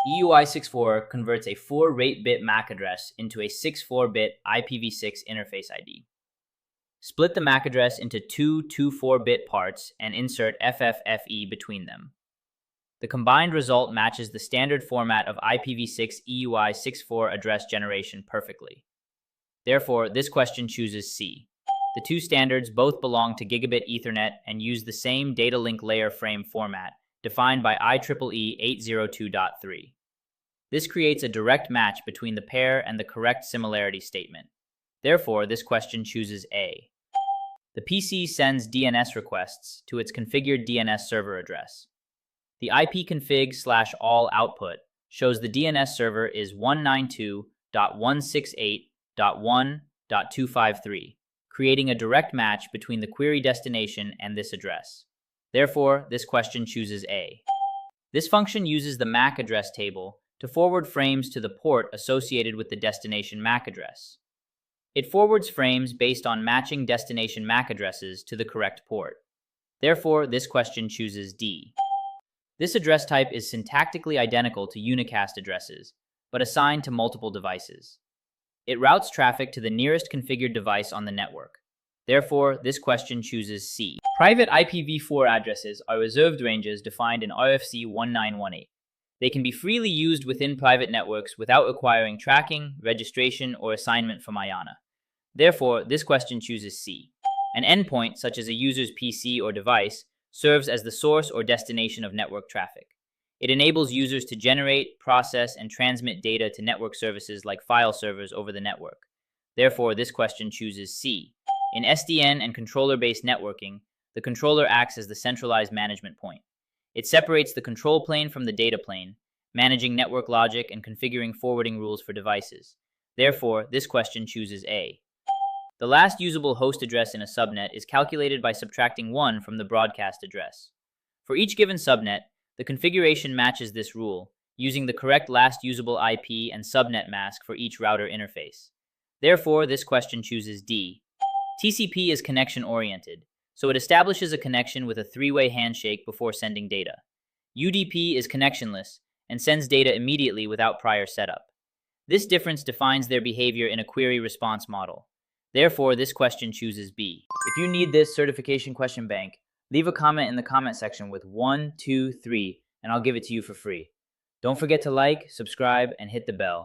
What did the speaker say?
EUI64 converts a 4-rate-bit MAC address into a 64-bit IPv6 interface ID. Split the MAC address into two 24-bit parts and insert FFFE between them. The combined result matches the standard format of IPv6 EUI64 address generation perfectly. Therefore, this question chooses C. The two standards both belong to Gigabit Ethernet and use the same data link layer frame format defined by IEEE 802.3. This creates a direct match between the pair and the correct similarity statement. Therefore, this question chooses A. The PC sends DNS requests to its configured DNS server address. The ipconfig/all output shows the DNS server is 192.168.1.253, creating a direct match between the query destination and this address. Therefore, this question chooses A. This function uses the MAC address table to forward frames to the port associated with the destination MAC address. It forwards frames based on matching destination MAC addresses to the correct port. Therefore, this question chooses D. This address type is syntactically identical to unicast addresses, but assigned to multiple devices. It routes traffic to the nearest configured device on the network. Therefore, this question chooses C. Private IPv4 addresses are reserved ranges defined in RFC 1918. They can be freely used within private networks without requiring tracking, registration, or assignment from IANA. Therefore, this question chooses C. An endpoint, such as a user's PC or device, serves as the source or destination of network traffic. It enables users to generate, process, and transmit data to network services like file servers over the network. Therefore, this question chooses C. In SDN and controller-based networking, the controller acts as the centralized management point. It separates the control plane from the data plane, managing network logic and configuring forwarding rules for devices. Therefore, this question chooses A. The last usable host address in a subnet is calculated by subtracting 1 from the broadcast address. For each given subnet, the configuration matches this rule, using the correct last usable IP and subnet mask for each router interface. Therefore, this question chooses D. TCP is connection-oriented, so it establishes a connection with a three-way handshake before sending data. UDP is connectionless and sends data immediately without prior setup. This difference defines their behavior in a query response model. Therefore, this question chooses B. If you need this certification question bank, leave a comment in the comment section with 1, 2, 3, and I'll give it to you for free. Don't forget to like, subscribe, and hit the bell.